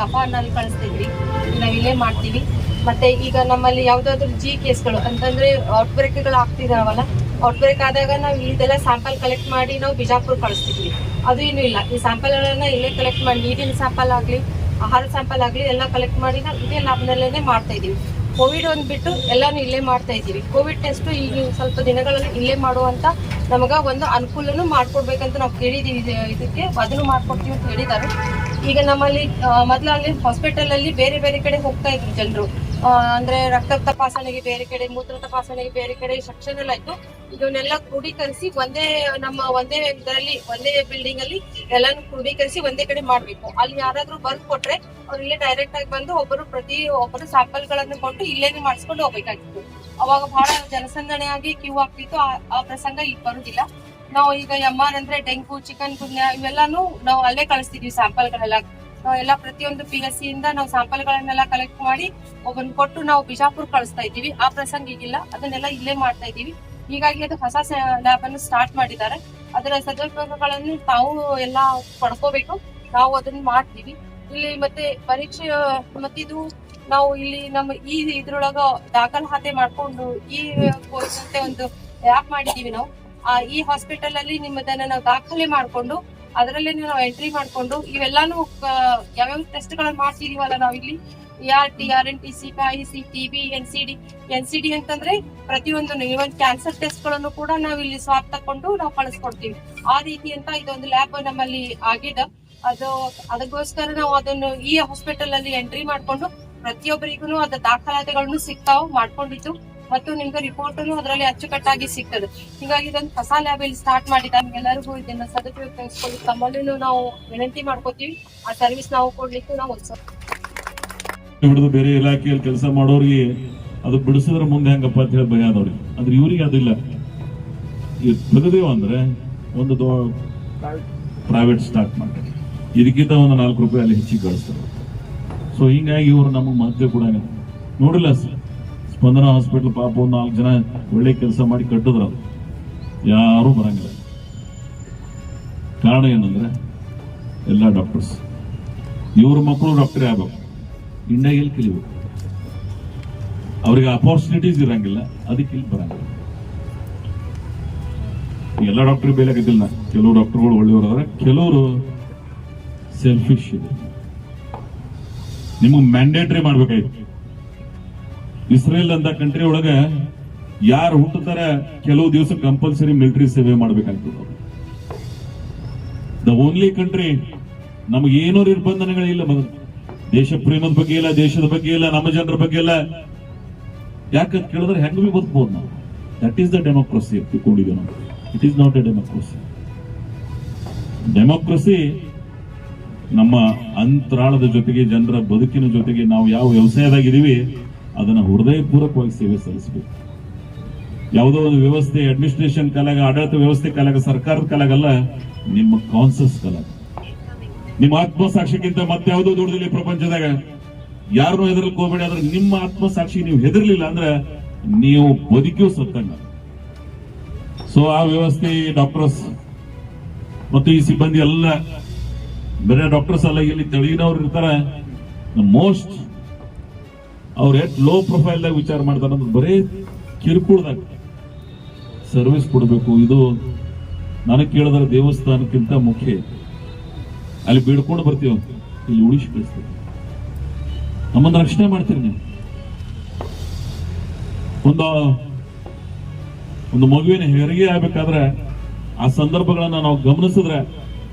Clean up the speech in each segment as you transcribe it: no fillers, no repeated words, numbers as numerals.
ಕಫಾನಲ್ಲಿ ಕಳಿಸ್ತಿದ್ವಿ, ನಾವು ಇಲ್ಲೇ ಮಾಡ್ತೀವಿ. ಮತ್ತೆ ಈಗ ನಮ್ಮಲ್ಲಿ ಯಾವ್ದಾದ್ರು ಕೇಸ್ಗಳು ಅಂತಂದ್ರೆ ಔಟ್ಬ್ರೇಕ್ಗಳು ಆಗ್ತಿದಾವಲ್ಲ, ಔಟ್ಬ್ರೇಕ್ ಆದಾಗ ನಾವು ಇದೆಲ್ಲ ಸ್ಯಾಂಪಲ್ ಕಲೆಕ್ಟ್ ಮಾಡಿ ನಾವು ಬಿಜಾಪುರ ಕಳಿಸ್ತಿದ್ವಿ. ಅದು ಏನೂ ಇಲ್ಲ, ಈ ಸ್ಯಾಂಪಲ್ಗಳನ್ನ ಇಲ್ಲೇ ಕಲೆಕ್ಟ್ ಮಾಡಿ, ನೀರಿನ ಸ್ಯಾಂಪಲ್ ಆಗಲಿ ಆಹಾರ ಸ್ಯಾಂಪಲ್ ಆಗಲಿ ಎಲ್ಲ ಕಲೆಕ್ಟ್ ಮಾಡಿ ನಾವು ಇದೇ ಲ್ಯಾಬ್ನಲ್ಲೇ ಮಾಡ್ತಾ ಇದೀವಿ. ಕೋವಿಡ್ ಒಂದು ಬಿಟ್ಟು ಎಲ್ಲಾನು ಇಲ್ಲೇ ಮಾಡ್ತಾ ಇದ್ದೀವಿ. ಕೋವಿಡ್ ಟೆಸ್ಟ್ ಈಗ ಸ್ವಲ್ಪ ದಿನಗಳಲ್ಲಿ ಇಲ್ಲೇ ಮಾಡುವಂತ ನಮಗ ಒಂದು ಅನುಕೂಲನೂ ಮಾಡ್ಕೊಡ್ಬೇಕಂತ ನಾವು ಕೇಳಿದೀವಿ. ಇದಕ್ಕೆ ಅದನ್ನು ಮಾಡ್ಕೊಡ್ತೀವಿ ಅಂತ ಹೇಳಿದ್ದಾರೆ. ಈಗ ನಮ್ಮಲ್ಲಿ ಮೊದಲಲ್ಲಿ ಹಾಸ್ಪಿಟಲ್ ಅಲ್ಲಿ ಬೇರೆ ಬೇರೆ ಕಡೆ ಹೋಗ್ತಾ ಇದ್ರು ಜನರು, ಅಂದ್ರೆ ರಕ್ತ ತಪಾಸಣೆಗೆ ಬೇರೆ ಕಡೆ, ಮೂತ್ರ ತಪಾಸಣೆಗೆ ಬೇರೆ ಕಡೆ ಸೆಕ್ಷನ್ ಎಲ್ಲ ಇತ್ತು. ಇದನ್ನೆಲ್ಲ ಕ್ರೋಢೀಕರಿಸಿ ಒಂದೇ ಇದರಲ್ಲಿ ಒಂದೇ ಬಿಲ್ಡಿಂಗ್ ಅಲ್ಲಿ ಎಲ್ಲಾನು ಕ್ರೋಢೀಕರಿಸಿ ಒಂದೇ ಕಡೆ ಮಾಡ್ಬೇಕು. ಅಲ್ಲಿ ಯಾರಾದ್ರೂ ಬರ್ದ್ ಕೊಟ್ರೆ ಅವ್ರು ಇಲ್ಲೇ ಡೈರೆಕ್ಟ್ ಆಗಿ ಬಂದು ಒಬ್ಬರು ಸ್ಯಾಂಪಲ್ ಗಳನ್ನು ಕೊಟ್ಟು ಇಲ್ಲೇನೆ ಮಾಡಿಸ್ಕೊಂಡು ಹೋಗ್ಬೇಕಾಗಿತ್ತು. ಅವಾಗ ಬಹಳ ಜನಸಂದಣಿ ಆಗಿ ಕ್ಯೂ ಆಗ್ತಿತ್ತು. ಆ ಪ್ರಸಂಗ ಈಗ ಬರುದಿಲ್ಲ. ನಾವು ಈಗ MR ಅಂದ್ರೆ ಡೆಂಗು, ಚಿಕನ್ ಗುನ್ಯಾ ಇವೆಲ್ಲಾನು ನಾವು ಅಲ್ಲೇ ಕಳಿಸ್ತಿದ್ವಿ. ಸ್ಯಾಂಪಲ್ಗಳೆಲ್ಲ ನಾವೆಲ್ಲ ಪ್ರತಿಯೊಂದು PSC ಇಂದ ನಾವು ಸ್ಯಾಂಪಲ್ ಗಳನ್ನೆಲ್ಲ ಕಲೆಕ್ಟ್ ಮಾಡಿ ಒಬ್ಬನ್ ಕೊಟ್ಟು ನಾವು ಬಿಜಾಪುರ ಕಳಿಸ್ತಾ ಇದ್ದೀವಿ. ಆ ಪ್ರಸಂಗ ಈಗಿಲ್ಲ, ಅದನ್ನೆಲ್ಲ ಇಲ್ಲೇ ಮಾಡ್ತಾ ಇದ್ದೀವಿ. ಹೀಗಾಗಿ ಅದು ಹೊಸ ಲ್ಯಾಬ್ ಅನ್ನು ಸ್ಟಾರ್ಟ್ ಮಾಡಿದ್ದಾರೆ. ಅದರ ಸದುಪಯೋಗಗಳನ್ನು ತಾವು ಎಲ್ಲ ಪಡ್ಕೋಬೇಕು. ನಾವು ಅದನ್ನ ಮಾಡ್ತೀವಿ ಇಲ್ಲಿ. ಮತ್ತೆ ಪರೀಕ್ಷೆ ಮತ್ತಿದು ನಾವು ಇಲ್ಲಿ ನಮ್ಮ ಇದ್ರೊಳಗ ದಾಖಲಾತಿ ಮಾಡ್ಕೊಂಡು ಒಂದು ಆ್ಯಪ್ ಮಾಡಿದೀವಿ ನಾವು. ಈ ಹಾಸ್ಪಿಟಲ್ ಅಲ್ಲಿ ನಿಮ್ಮದನ್ನ ನಾವು ದಾಖಲೆ ಮಾಡ್ಕೊಂಡು ಅದರಲ್ಲೇ ನಾವು ಎಂಟ್ರಿ ಮಾಡ್ಕೊಂಡು ಇವೆಲ್ಲಾನು ಯಾವ್ಯಾವ ಟೆಸ್ಟ್ ಗಳನ್ನ ಮಾಡ್ತಿದೀವಲ್ಲ ನಾವು ಇಲ್ಲಿ, ERT, RNT, CPIC, TB, NCD ಅಂತಂದ್ರೆ ಪ್ರತಿಯೊಂದು ಇವನ್ ಕ್ಯಾನ್ಸರ್ ಟೆಸ್ಟ್ ಗಳನ್ನು ಕೂಡ ನಾವು ಇಲ್ಲಿ ಸ್ವಾಪ್ ತಕೊಂಡು ನಾವು ಕಳಿಸ್ಕೊಡ್ತೀವಿ. ಆ ರೀತಿ ಅಂತ ಇದೊಂದು ಲ್ಯಾಬ್ ನಮ್ಮಲ್ಲಿ ಆಗಿದೆ. ಅದಕ್ಕೋಸ್ಕರ ನಾವು ಅದನ್ನು ಈ ಹಾಸ್ಪಿಟಲ್ ಅಲ್ಲಿ ಎಂಟ್ರಿ ಮಾಡ್ಕೊಂಡು ಪ್ರತಿಯೊಬ್ಬರಿಗೂ ಅದ ದಾಖಲಾತಿಗಳನ್ನು ಸಿಗ್ತಾವ್ ಮಾಡ್ಕೊಂಡಿದ್ದು ಮತ್ತು ನಿಮ್ಗೆ ರಿಪೋರ್ಟ್ ಅದರಲ್ಲಿ ಅಚ್ಚುಕಟ್ಟಾಗಿ ಸಿಗ್ತದೆ. ಹೀಗಾಗಿ ಇದೊಂದು ಹೊಸ ಲ್ಯಾಬ್ ಇಲ್ಲಿ ಸ್ಟಾರ್ಟ್ ಮಾಡಿದ್ದಾರೆ. ಎಲ್ಲರಿಗೂ ಇದನ್ನ ಸದುಪಯೋಗ ತೆಗೆದುಕೊಂಡು ತಮ್ಮಲ್ಲೂ ನಾವು ವಿನಂತಿ ಮಾಡ್ಕೋತೀವಿ. ಆ ಸರ್ವಿಸ್ ನಾವು ಕೊಡ್ಲಿಕ್ಕೂ ನಾವು ಹಿಡಿದು ಬೇರೆ ಇಲಾಖೆಯಲ್ಲಿ ಕೆಲಸ ಮಾಡೋರಿಗೆ ಅದು ಬಿಡಿಸಿದ್ರೆ ಮುಂದೆ ಹೆಂಗಪ್ಪ ಅಂತ ಹೇಳಿ ಭಯ ಆದವ್ರಿಗೆ. ಅಂದ್ರೆ ಇವ್ರಿಗೆ ಅದಿಲ್ಲ. ಈಗ ತೆಗೆದೇವು ಅಂದ್ರೆ ಒಂದು ಪ್ರೈವೇಟ್ ಸ್ಟಾರ್ಟ್ ಮಾಡ್ತಾರೆ, ಇದಕ್ಕಿಂತ ಒಂದು 4 ರೂಪಾಯಿ ಅಲ್ಲಿ ಹೆಚ್ಚಿಗೆ ಗಳಿಸ್ತಾರೆ. ಸೊ ಹಿಂಗಾಗಿ ಇವರು ನಮಗೆ ಮಹತ್ವ ಕೂಡ ನೋಡಿಲ್ಲ. ಸ್ಪಂದನ ಹಾಸ್ಪಿಟಲ್ ಪಾಪ ಒಂದು 4 ಜನ ಒಳ್ಳೆ ಕೆಲಸ ಮಾಡಿ ಕಟ್ಟಿದ್ರ, ಯಾರು ಬರಂಗಿಲ್ಲ. ಕಾರಣ ಏನಂದ್ರೆ ಎಲ್ಲ ಡಾಕ್ಟರ್ಸ್, ಇವ್ರ ಮಕ್ಕಳು ಡಾಕ್ಟರ್ ಆಗ್ಬೇಕು, ಇಂಡಿಯಾಗೆಲ್ಲಿ ಕಲಿಬೇಕು. ಅವ್ರಿಗೆ ಅಪಾರ್ಚುನಿಟೀಸ್ ಇರಂಗಿಲ್ಲ, ಅದಕ್ಕೆ ಇಲ್ಲಿ ಬರಂಗಿಲ್ಲ. ಎಲ್ಲ ಡಾಕ್ಟರ್ ಬೇಲೆ ಆಗಿದ್ದಿಲ್ಲ. ಕೆಲವು ಡಾಕ್ಟರ್ಗಳು ಒಳ್ಳೆಯವರು, ಕೆಲವರು ಸೆಲ್ಫಿಶ್ ಇದೆ. ನಿಮಗೆ ಮ್ಯಾಂಡೇಟರಿ ಮಾಡ್ಬೇಕಾಯ್ತು. ಇಸ್ರೇಲ್ ಅಂತ ಕಂಟ್ರಿ ಒಳಗೆ ಯಾರು ಹುಟ್ಟುತ್ತಾರೆ ಕೆಲವು ದಿವಸ ಕಂಪಲ್ಸರಿ ಮಿಲಿಟರಿ ಸೇವೆ ಮಾಡ್ಬೇಕಾಗ್ತದೆ. ದ ಓನ್ಲಿ ಕಂಟ್ರಿ ನಮಗೆ ಏನೋ ನಿರ್ಬಂಧನೆಗಳಿಲ್ಲ. ದೇಶ ಪ್ರೇಮದ ಬಗ್ಗೆ ಇಲ್ಲ, ದೇಶದ ಬಗ್ಗೆ ಇಲ್ಲ, ನಮ್ಮ ಜನರ ಬಗ್ಗೆ ಇಲ್ಲ. ಯಾಕಂತ ಕೇಳಿದ್ರೆ ಹೆಂಗ ಬಿ ಬದುಕಬಹುದು ನಾವು. ದಟ್ ಈಸ್ ದ ಡೆಮೋಕ್ರಸಿ ತಿಳ್ಕೊಂಡಿದ್ದೀವಿ ನಾವು. It is not A democracy. Democracy ನಮ್ಮ ಅಂತರಾಳದ ಜೊತೆಗೆ, ಜನರ ಬದುಕಿನ ಜೊತೆಗೆ ನಾವು ಯಾವ ವ್ಯವಸಾಯದಾಗಿದ್ದೀವಿ ಅದನ್ನ ಹೃದಯಪೂರ್ವಕವಾಗಿ ಸೇವೆ ಸಲ್ಲಿಸಬೇಕು. ಯಾವುದೋ ಒಂದು ವ್ಯವಸ್ಥೆ, ಅಡ್ಮಿನಿಸ್ಟ್ರೇಷನ್ ಕಾಲಾಗ, ಆಡಳಿತ ವ್ಯವಸ್ಥೆ ಕಾಲಾಗ, ಸರ್ಕಾರದ ಕಾಲಾಗಲ್ಲ, ನಿಮ್ಮ ಕಾನ್ಸಸ್ ಕಾಲಾಗ, ನಿಮ್ಮ ಆತ್ಮಸಾಕ್ಷಿಗಿಂತ ಮತ್ತೆ ಯಾವುದೋ ದೊಡ್ಡದಿಲ್ಲ ಪ್ರಪಂಚದಾಗ. ಯಾರನ್ನೂ ಹೆದರ್ಲಿಕ್ಕೆ ಹೋಗ್ಬೇಡಿ. ಆದ್ರೆ ನಿಮ್ಮ ಆತ್ಮಸಾಕ್ಷಿಗೆ ನೀವು ಹೆದರ್ಲಿಲ್ಲ ಅಂದ್ರೆ ನೀವು ಬದುಕಿಯೂ ಸತ್ತಂಗ. ಸೊ ಆ ವ್ಯವಸ್ಥೆ, ಡಾಕ್ಟರ್ಸ್ ಮತ್ತು ಈ ಸಿಬ್ಬಂದಿ ಎಲ್ಲ ಬೇರೆ ಡಾಕ್ಟರ್ಸ್ ಅಲ್ಲ, ಇಲ್ಲಿ ತೆಳಗಿನವ್ರು ಇರ್ತಾರೆ. ಮೋಸ್ಟ್ ಅವ್ರು ಎಷ್ಟು ಲೋ ಪ್ರೊಫೈಲ್ದಾಗ ವಿಚಾರ ಮಾಡ್ತಾರೆ ಅಂದ್ರೆ ಬರೀ ಕಿರುಕುಳದಾಗ ಸರ್ವಿಸ್ ಕೊಡಬೇಕು. ಇದು ನನಗೆ ಕೇಳಿದ್ರೆ ದೇವಸ್ಥಾನಕ್ಕಿಂತ ಮುಖ್ಯ. ಅಲ್ಲಿ ಬೇಡ್ಕೊಂಡು ಬರ್ತೀವಿ, ಇಲ್ಲಿ ಉಳಿಸಿ ಕಳಿಸ್ತೀವಿ. ನಮ್ಮನ್ನ ರಕ್ಷಣೆ ಮಾಡ್ತೀರಿ ನೀವು. ಒಂದು ಮಗುವಿನ ಹೆರಿಗೆ ಆಗ್ಬೇಕಾದ್ರೆ ಆ ಸಂದರ್ಭಗಳನ್ನ ನಾವು ಗಮನಿಸಿದ್ರೆ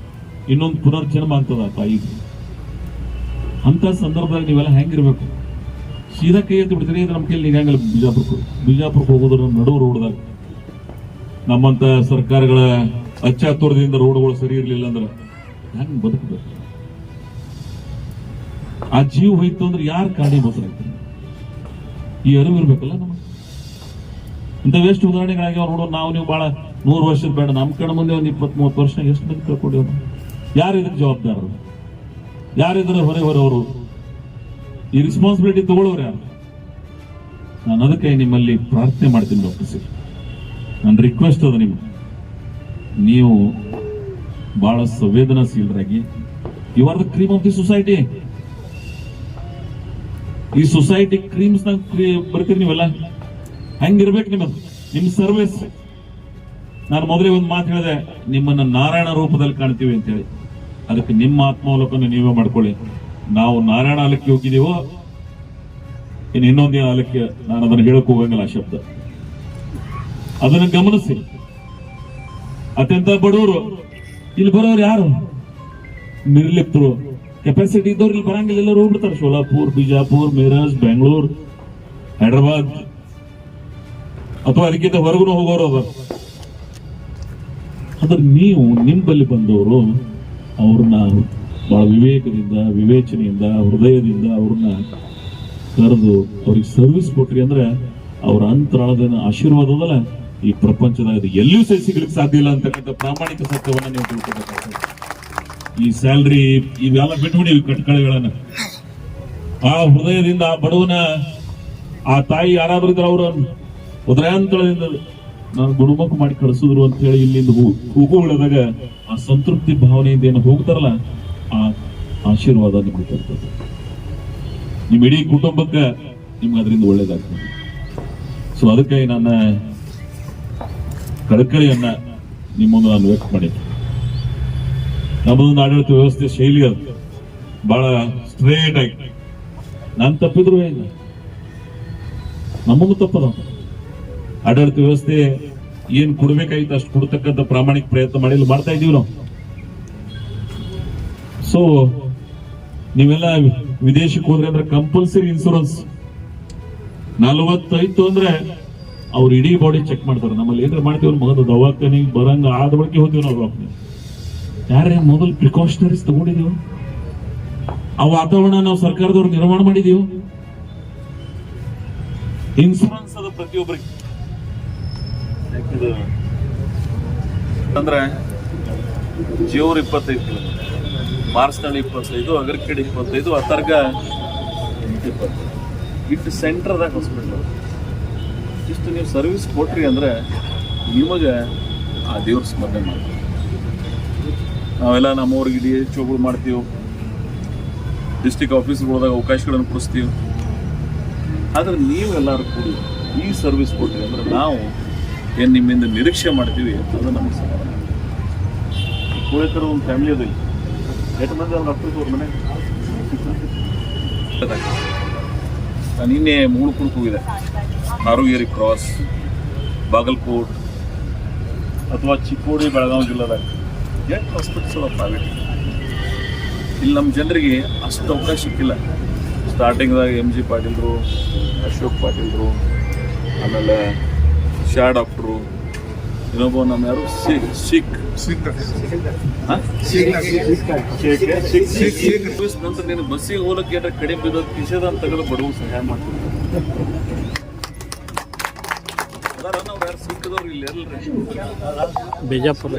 ಇನ್ನೊಂದು ಪುನರ್ಜನ್ಮ ಆಗ್ತದ ತಾಯಿಗೆ. ಅಂತ ಸಂದರ್ಭದಾಗ ನೀವೆಲ್ಲ ಹೆಂಗಿರ್ಬೇಕು? ಸೀದಾ ಕೈ ಎದ್ದು ಬಿಡ್ತೀರಿ. ಇದು ನಮ್ಮ ಕೈಯಲ್ಲಿ ನಿಗಂಗಿಲ್ಲ. ಬಿಜಾಪುರಕ್ಕೆ ಹೋಗೋದ್ರ ನಡುವು ರೋಡ್ದಾಗ ನಮ್ಮಂತ ಸರ್ಕಾರಗಳ ಅಚ್ಚಾತುರದಿಂದ ರೋಡ್ಗಳು ಸರಿ ಇರ್ಲಿಲ್ಲ ಅಂದ್ರೆ ಹೆಂಗ್ ಬದುಕಬೇಕು? ಆ ಜೀವ ಹೋಯ್ತು ಅಂದ್ರೆ ಯಾರು ಕಾರಣೀಭೂತರಾಗ್ತಾರೆ? ಈ ಅರಿವು ಇರ್ಬೇಕಲ್ಲ ನಮಗೆ. ಇಂಥವು ಎಷ್ಟು ಉದಾಹರಣೆಗಳಾಗ್ಯಾವ ನೋಡೋ. ನಾವು ನೀವು ಬಹಳ 100 ವರ್ಷದ ಬೇಡ, ನಮ್ಮ ಕಡೆ ಮುಂದೆ ಒಂದು 20-30 ವರ್ಷ ಎಷ್ಟು ಮಂದಿ ಕಳ್ಕೊಂಡಿವ್ ನಾವು. ಯಾರು ಇದಕ್ಕೆ ಜವಾಬ್ದಾರರು? ಯಾರಿದ್ರೆ ಹೊರವರು? ಈ ರೆಸ್ಪಾನ್ಸಿಬಿಲಿಟಿ ತಗೊಳ್ಳೋರು ಯಾರು? ನಾನು ಅದಕ್ಕೆ ನಿಮ್ಮಲ್ಲಿ ಪ್ರಾರ್ಥನೆ ಮಾಡ್ತೀನಿ ಡಾಕ್ಟರ್ ಸರ್. ನನ್ನ ರಿಕ್ವೆಸ್ಟ್ ಅದ ನಿಮ್ಗೆ, ನೀವು ಬಹಳ ಸಂವೇದನಾಶೀಲರಾಗಿ, you are the cream of the society. ಈ ಸೊಸೈಟಿ ಕ್ರೀಮ್ಸ್ ಬರ್ತೀರಿ ನೀವೆಲ್ಲ, ಹೆಂಗಿರ್ಬೇಕು ನಿಮ್ ಸರ್ವಿಸ್. ನಾನು ಮೊದಲೇ ಒಂದು ಮಾತು ಹೇಳಿದೆ, ನಿಮ್ಮನ್ನ ನಾರಾಯಣ ರೂಪದಲ್ಲಿ ಕಾಣ್ತೀವಿ ಅಂತ ಹೇಳಿ. ಅದಕ್ಕೆ ನಿಮ್ಮ ಆತ್ಮಾವಲೋಕನ ನೀವೇ ಮಾಡ್ಕೊಳ್ಳಿ. ನಾವು ನಾರಾಯಣ ಆಲಕ್ಕೆ ಹೋಗಿದೀವೋ ಇನ್ನು ಇನ್ನೊಂದೇ ಆಲಕ್ಕೆ, ನಾನು ಅದನ್ನು ಹೇಳಕ್ ಹೋಗಂಗಿಲ್ಲ ಆ ಶಬ್ದ. ಅದನ್ನ ಗಮನಿಸಿ. ಅತ್ಯಂತ ಬಡವರು ಇಲ್ಲಿ ಬರೋರು ಯಾರು? ನಿರ್ಲಿಪ್ತರು, ಕೆಪಾಸಿಟಿ ಇದ್ದವ್ರು ಇಲ್ಲಿ ಬರಂಗಿಲ್ಲ, ಎಲ್ಲರೂ ಹೋಗ್ಬಿಡ್ತಾರೆ. ಸೋಲಾಪುರ್, ಬಿಜಾಪುರ್, ಮೀರಜ್, ಬೆಂಗಳೂರು, ಹೈದರಾಬಾದ್ ಅಥವಾ ಅದಕ್ಕಿಂತ ಹೊರಗೂ ಹೋಗೋರು ಅದ. ಆದ್ರೆ ನೀವು ನಿಮ್ಮಲ್ಲಿ ಬಂದವರು ಅವ್ರನ್ನ ಬಹಳ ವಿವೇಕದಿಂದ, ವಿವೇಚನೆಯಿಂದ, ಹೃದಯದಿಂದ ಅವ್ರನ್ನ ಕರೆದು ಅವ್ರಿಗೆ ಸರ್ವಿಸ್ ಕೊಟ್ರಿ ಅಂದ್ರೆ ಅವ್ರ ಅಂತರಾಳದ ಆಶೀರ್ವಾದದಲ್ಲ ಈ ಪ್ರಪಂಚದಾಗ ಎಲ್ಲಿಯೂ ಸಹ ಸಿಗ್ಲಿಕ್ಕೆ ಸಾಧ್ಯ ಇಲ್ಲ ಅಂತಕ್ಕಂಥ ಪ್ರಾಮಾಣಿಕ ಸತ್ಯವನ್ನ ನೀವು ತಿಳ್ಕೊಬೇಕಾಗ್ತದೆ. ಈ ಸ್ಯಾಲ್ರಿ ಇವೆಲ್ಲ ಬಿಟ್ಬಿಡಿ ಕಟ್ಕಳೆಗಳನ್ನ. ಆ ಹೃದಯದಿಂದ ಆ ಬಡವನ ಆ ತಾಯಿ ಯಾರಾದ್ರೂ ಇದ್ರೆ ಅವರ ಉದಯಾಂತರದಿಂದ ನಾನು ಗುಣಮುಖ ಮಾಡಿ ಕಳಿಸಿದ್ರು ಅಂತ ಹೇಳಿ ಇಲ್ಲಿಂದ ಹೋಗುವಾಗ ಆ ಸಂತೃಪ್ತಿ ಭಾವನೆಯಿಂದ ಏನು ಹೋಗ್ತಾರಲ್ಲ ಆ ಆಶೀರ್ವಾದ ನಿಮ್ಗೆ ಕೊಡ್ತದೆ. ನಿಮ್ ಇಡೀ ಕುಟುಂಬಕ್ಕೆ ನಿಮ್ಗೆ ಅದರಿಂದ ಒಳ್ಳೇದಾಗ್ತದೆ. ಸೊ ಅದಕ್ಕೆ ನನ್ನ ಕಳಕಳಿಯನ್ನ ನಿಮ್ಮನ್ನು ನಾನು ವ್ಯಕ್ತ ಮಾಡಿ, ನಮ್ಮದೊಂದು ಆಡಳಿತ ವ್ಯವಸ್ಥೆ ಶೈಲಿ ಅದು ಬಹಳ ಸ್ಟ್ರೇಟ್ ಆಗಿ ನಾನು ತಪ್ಪಿದ್ರು ಇಲ್ಲ, ನಮಗೂ ತಪ್ಪದ. ಆಡಳಿತ ವ್ಯವಸ್ಥೆ ಏನ್ ಕೊಡ್ಬೇಕಾಗಿತ್ತು ಅಷ್ಟು ಕೊಡ್ತಕ್ಕಂಥ ಪ್ರಾಮಾಣಿಕ ಪ್ರಯತ್ನ ಮಾಡಿಲ್ಲ, ಮಾಡ್ತಾ ಇದೀವಿ ನಾವು. ಸೊ ನೀವೆಲ್ಲ ವಿದೇಶಕ್ಕೆ ಹೋದ್ರೆ ಅಂದ್ರೆ ಕಂಪಲ್ಸರಿ ಇನ್ಶೂರೆನ್ಸ್ 40 ಅಂದ್ರೆ ಅವ್ರು ಇಡೀ ಬಾಡಿ ಚೆಕ್ ಮಾಡ್ತಾರೆ. ನಮ್ಮಲ್ಲಿ ಏನ್ರ ಮಾಡ್ತೀವಿ ಮೊದಲು ದವಾಖಾನಿಗೆ ಬರಂಗ ಆದ ಬಳಿಕೆ ಹೋಗ್ತೀವಿ ನಾವು ದವಾಖಾನೆ. ಯಾರೇ ಮೊದಲು ಪ್ರಿಕಾಷನರೀಸ್ ತಗೊಂಡಿದೀವಿ, ಆ ವಾತಾವರಣ ನಾವು ಸರ್ಕಾರದವ್ರು ನಿರ್ಮಾಣ ಮಾಡಿದೀವಿ. ಇನ್ಶೂರೆನ್ಸ್ ಅದು ಪ್ರತಿಯೊಬ್ಬರಿಗೆ ಅಂದ್ರೆ ಜಿಯೋರ್ 25 ಕಿಲೋಮೀಟರ್, ಮಾರ್ಸ್ನಳ್ಳಿ 25, ಅಗರ್ಕೇಡ್ 25, ಅಥರ್ಗ 20. ಇಟ್ಟು ಸೆಂಟ್ರದಾಗ ಹಾಸ್ಪಿಟಲ್. ಇಷ್ಟು ನೀವು ಸರ್ವಿಸ್ ಕೊಟ್ರಿ ಅಂದ್ರೆ ನಿಮಗೆ ಆ ದೇವ್ರ ಸ್ಮರಣೆ ಮಾಡ್ತೀವಿ. ನಾವೆಲ್ಲ ನಮ್ಮವ್ರಿಗೆ ಡಿ ಎಚ್ ಒಗಳು ಮಾಡ್ತೀವಿ, ಡಿಸ್ಟಿಕ್ ಆಫೀಸ್ಗಳದಾಗ ಅವಕಾಶಗಳನ್ನು ಕೊಡಿಸ್ತೀವಿ. ಆದ್ರೆ ನೀವೆಲ್ಲರೂ ಕೂಡಿ ಈ ಸರ್ವಿಸ್ ಕೊಟ್ರಿ ಅಂದ್ರೆ ನಾವು ಏನು ನಿಮ್ಮಿಂದ ನಿರೀಕ್ಷೆ ಮಾಡ್ತೀವಿ ಅದು ನಮಗೆ ಸಮಾಧಾನ. ಕೋಳಿಕರ ಒಂದು ಫ್ಯಾಮಿಲಿ ಅದ, ಎಷ್ಟು ಮಂದಿ ಅವ್ರು ಡಾಕ್ಟರ್ಸ್ ಅವ್ರ ಮನೆ. ನಾನು ನಿನ್ನೆ ಮೂಳುಕುಳಕ್ಕೆ ಹೋಗಿದೆ, ಹಾರುಗೇರಿ ಕ್ರಾಸ್, ಬಾಗಲಕೋಟ್ ಅಥವಾ ಚಿಕ್ಕೋಡಿ, ಬೆಳಗಾವಿ ಜಿಲ್ಲೆದಾಗ ಎಷ್ಟು ಹಾಸ್ಪಿಟಲ್ಸ್ ಅದ ಪ್ರೈವೇಟ್. ಇಲ್ಲಿ ನಮ್ಮ ಜನರಿಗೆ ಅಷ್ಟು ಅವಕಾಶ ಸಿಕ್ಕಿಲ್ಲ. ಸ್ಟಾರ್ಟಿಂಗ್ದಾಗ MG ಪಾಟೀಲ್ರು, ಅಶೋಕ್ ಪಾಟೀಲ್ರು, ಆಮೇಲೆ ಶಾ ಡಾಕ್ಟ್ರು, ಇನ್ನೊಬ್ಬ ನಮ್ಮ ಯಾರು ನಂತರ ನೀನು ಬಸ್ಸಿಗೆ ಹೋಗಕ್ಕೆ ಏನಾರ ಕಡಿಮೆ ಬಿದ್ದೋದು ಕಿಶದ ಅಂತ ತೆಗೆದು ಬಡವು ಸಹಾಯ ಮಾಡ್ತೀವಿ. ನಾವು ಯಾರು ಸಿಕ್ಕದವ್ರು ಇಲ್ಲಿ ಎಲ್ರಿ ಬಿಜಾಪುರ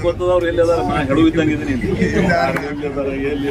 ಗೊತ್ತದವ್ರು ಎಲ್ಲಿ ಅದಾರ, ನಾ ಹೆಡು ಇದ್ದಂಗಿದ್ದೀನಿ ಎಲ್ಲಿ